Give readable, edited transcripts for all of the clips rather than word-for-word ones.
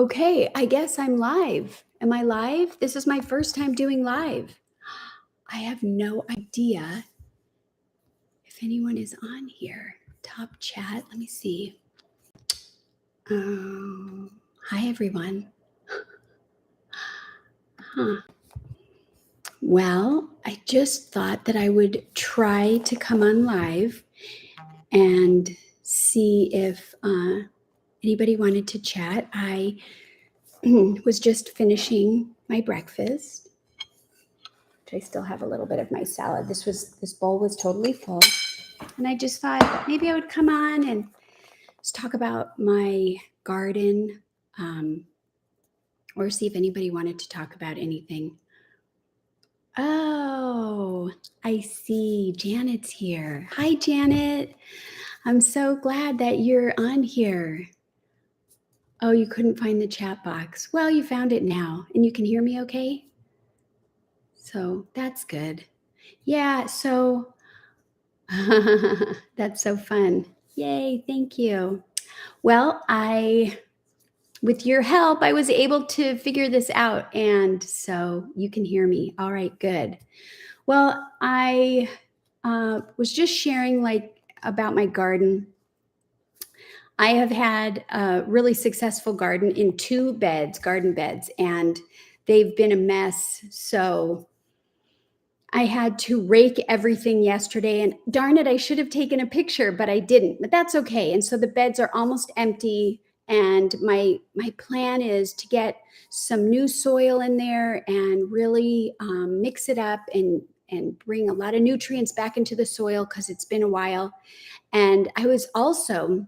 Okay, I guess I'm live. Am I live? This is my first time doing live. I have no idea if anyone is on here. Top chat, let me see. Hi, everyone. Huh. Well, I just thought that I would try to come on live and see if anybody wanted to chat. I was just finishing my breakfast. I still have a little bit of my salad. This bowl was totally full. And I just thought maybe I would come on and just talk about my garden, or see if anybody wanted to talk about anything. Oh, I see. Janet's here. Hi, Janet. I'm so glad that you're on here. Oh, you couldn't find the chat box. Well, you found it now, and you can hear me okay? So that's good. Yeah, so that's so fun. Yay, thank you. Well, with your help, I was able to figure this out. And so you can hear me. All right, good. Well, I was just sharing about my garden. I have had a really successful garden in 2 garden beds, and they've been a mess. So I had to rake everything yesterday, and darn it, I should have taken a picture, but I didn't. But that's okay. And so the beds are almost empty, and my plan is to get some new soil in there and really mix it up and bring a lot of nutrients back into the soil because it's been a while. And I was also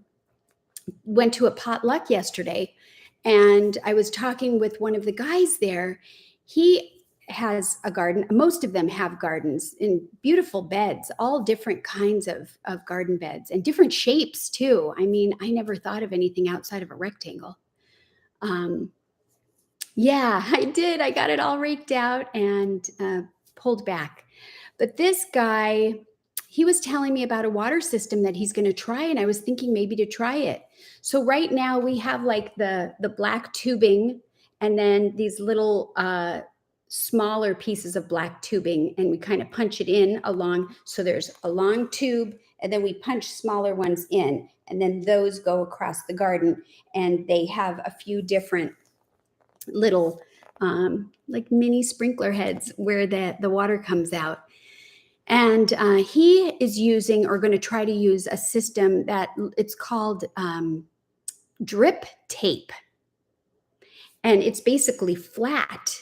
went to a potluck yesterday, and I was talking with one of the guys there. He has a garden. Most of them have gardens in beautiful beds, all different kinds of garden beds and different shapes too. I mean, I never thought of anything outside of a rectangle. Yeah, I did. I got it all raked out and pulled back. But this guy, he was telling me about a water system that he's going to try, and I was thinking maybe to try it. So right now we have like the black tubing, and then these little smaller pieces of black tubing, and we kind of punch it in along. So there's a long tube, and then we punch smaller ones in, and then those go across the garden, and they have a few different little like mini sprinkler heads where the water comes out. And he is using, or going to try to use, a system that it's called drip tape. And it's basically flat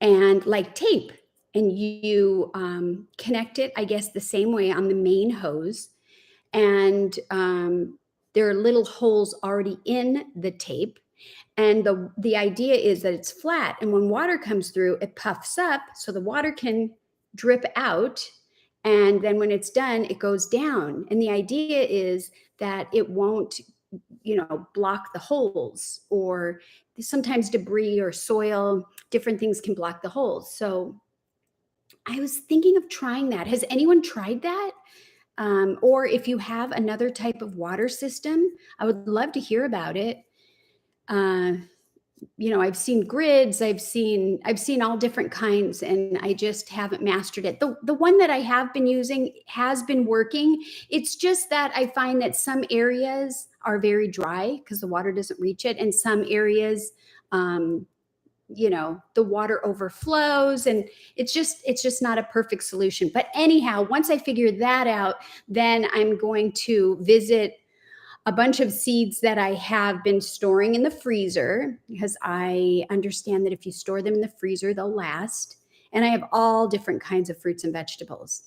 and like tape. And you connect it, I guess, the same way on the main hose. And there are little holes already in the tape. And the idea is that it's flat. And when water comes through, it puffs up so the water can drip out. And then when it's done, it goes down. And the idea is that it won't, block the holes, or sometimes debris or soil, different things can block the holes. So I was thinking of trying that. Has anyone tried that? Or if you have another type of water system, I would love to hear about it. I've seen grids, I've seen all different kinds, and I just haven't mastered it. The one that I have been using has been working. It's just that I find that some areas are very dry because the water doesn't reach it, and some areas, the water overflows, and it's just not a perfect solution. But anyhow, once I figure that out, then I'm going to visit a bunch of seeds that I have been storing in the freezer, because I understand that if you store them in the freezer, they'll last. And I have all different kinds of fruits and vegetables.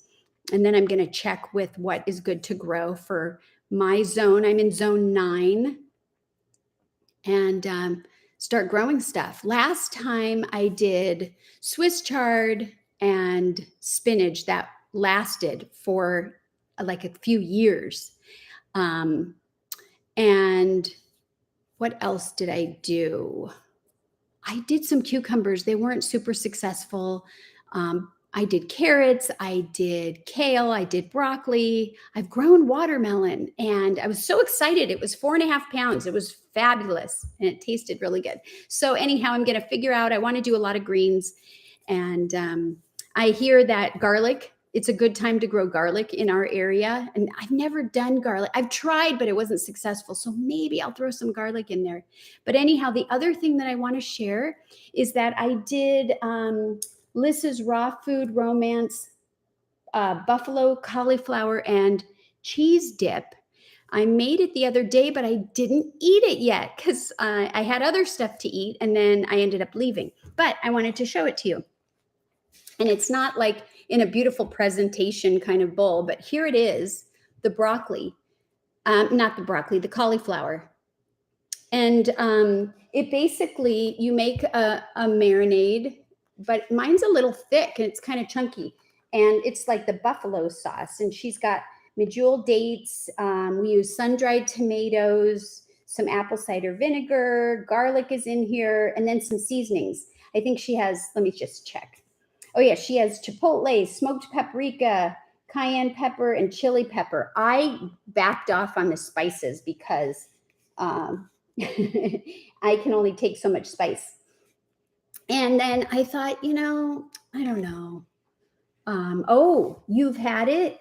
And then I'm going to check with what is good to grow for my zone. I'm in zone 9, and start growing stuff. Last time I did Swiss chard and spinach that lasted for like a few years. And what else did I do? I did some cucumbers. They weren't super successful. I did carrots, I did kale, I did broccoli, I've grown watermelon, and I was so excited. It was 4.5 pounds. It was fabulous and it tasted really good. So, anyhow, I'm going to figure out, I want to do a lot of greens. And I hear that garlic, it's a good time to grow garlic in our area. And I've never done garlic. I've tried, but it wasn't successful. So maybe I'll throw some garlic in there. But anyhow, the other thing that I want to share is that I did Liz's Raw Food Romance buffalo cauliflower and cheese dip. I made it the other day, but I didn't eat it yet because I had other stuff to eat and then I ended up leaving. But I wanted to show it to you. And it's not like in a beautiful presentation kind of bowl, but here it is, the broccoli, not the broccoli, the cauliflower. And it basically, you make a marinade, but mine's a little thick and it's kind of chunky. And it's like the buffalo sauce. And she's got medjool dates. We use sun-dried tomatoes, some apple cider vinegar, garlic is in here, and then some seasonings. I think she has, let me just check. Oh yeah, she has chipotle, smoked paprika, cayenne pepper, and chili pepper. I backed off on the spices because I can only take so much spice. And then I thought, I don't know. Oh, you've had it.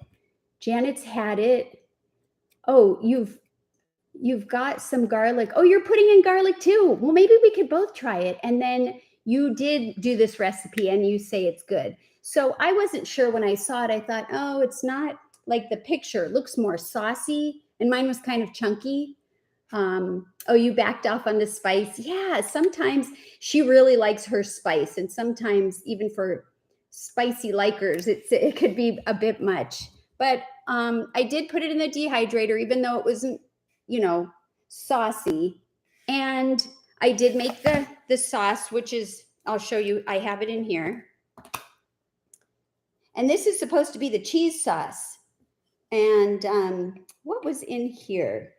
Janet's had it. Oh, you've got some garlic. Oh, you're putting in garlic too. Well, maybe we could both try it. And then you did do this recipe and you say it's good. So I wasn't sure when I saw it. I thought, oh, it's not like the picture. It looks more saucy. And mine was kind of chunky. Oh, you backed off on the spice. Yeah, sometimes she really likes her spice. And sometimes even for spicy likers, it could be a bit much. But I did put it in the dehydrator, even though it wasn't, saucy. And I did make the sauce, which is, I'll show you, I have it in here. And this is supposed to be the cheese sauce. And what was in here?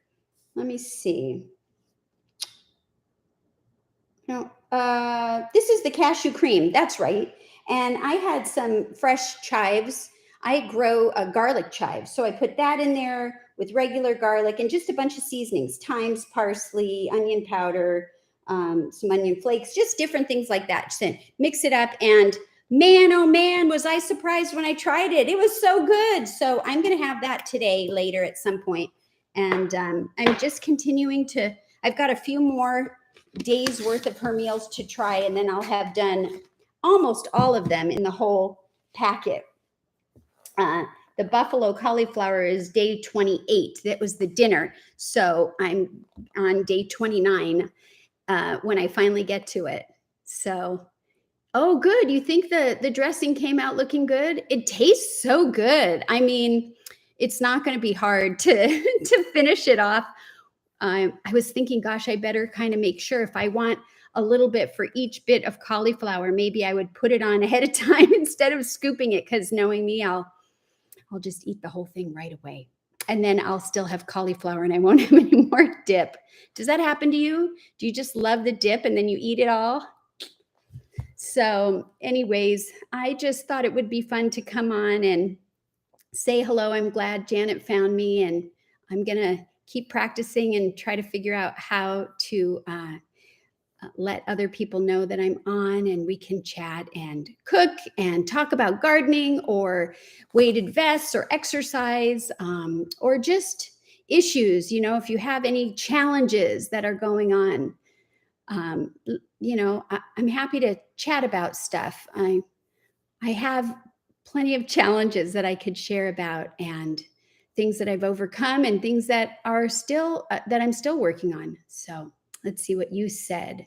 Let me see. No, this is the cashew cream. That's right. And I had some fresh chives. I grow a garlic chive. So I put that in there with regular garlic and just a bunch of seasonings, thyme, parsley, onion powder, some onion flakes, just different things like that. So mix it up. And man, oh man, was I surprised when I tried it. It was so good. So I'm going to have that today later at some point. And I'm just continuing I've got a few more days worth of her meals to try, and then I'll have done almost all of them in the whole packet. The buffalo cauliflower is day 28. That was the dinner. So I'm on day 29 when I finally get to it. So, oh, good. You think the dressing came out looking good? It tastes so good. I mean, it's not going to be hard to finish it off. I was thinking, gosh, I better kind of make sure if I want a little bit for each bit of cauliflower, maybe I would put it on ahead of time instead of scooping it, because knowing me, I'll just eat the whole thing right away. And then I'll still have cauliflower and I won't have any more dip. Does that happen to you? Do you just love the dip and then you eat it all? So anyways, I just thought it would be fun to come on and say hello. I'm glad Janet found me, and I'm going to keep practicing and try to figure out how to let other people know that I'm on, and we can chat and cook and talk about gardening or weighted vests or exercise or just issues. If you have any challenges that are going on, I'm happy to chat about stuff. I have plenty of challenges that I could share about, and things that I've overcome and things that are still that I'm still working on. So let's see what you said.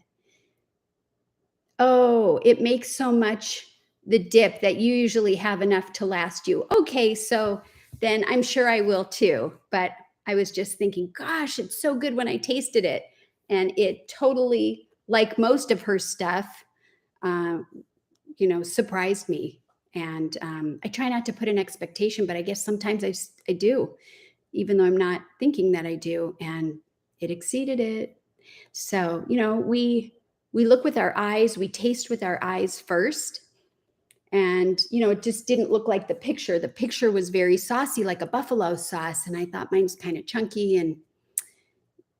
Oh, it makes so much, the dip, that you usually have enough to last you. Okay, so then I'm sure I will too. But I was just thinking, gosh, it's so good when I tasted it. And it totally, like most of her stuff, surprised me. And I try not to put an expectation, but I guess sometimes I do, even though I'm not thinking that I do. And it exceeded it. So, we look with our eyes, we taste with our eyes first. And, it just didn't look like the picture. The picture was very saucy, like a buffalo sauce. And I thought mine's kind of chunky. And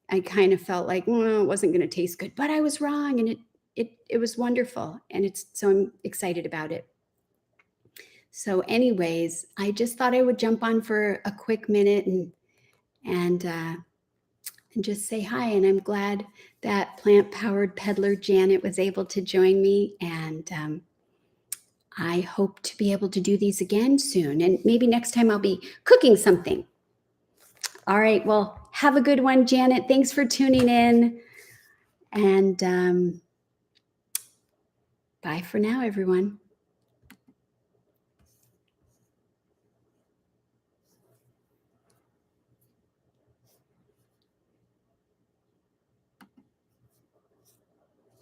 I kind of felt like, well, it wasn't going to taste good, but I was wrong. And it was wonderful. And so I'm excited about it. So anyways, I just thought I would jump on for a quick minute and just say hi. And I'm glad that plant-powered peddler Janet was able to join me. And I hope to be able to do these again soon. And maybe next time I'll be cooking something. All right. Well, have a good one, Janet. Thanks for tuning in. And bye for now, everyone.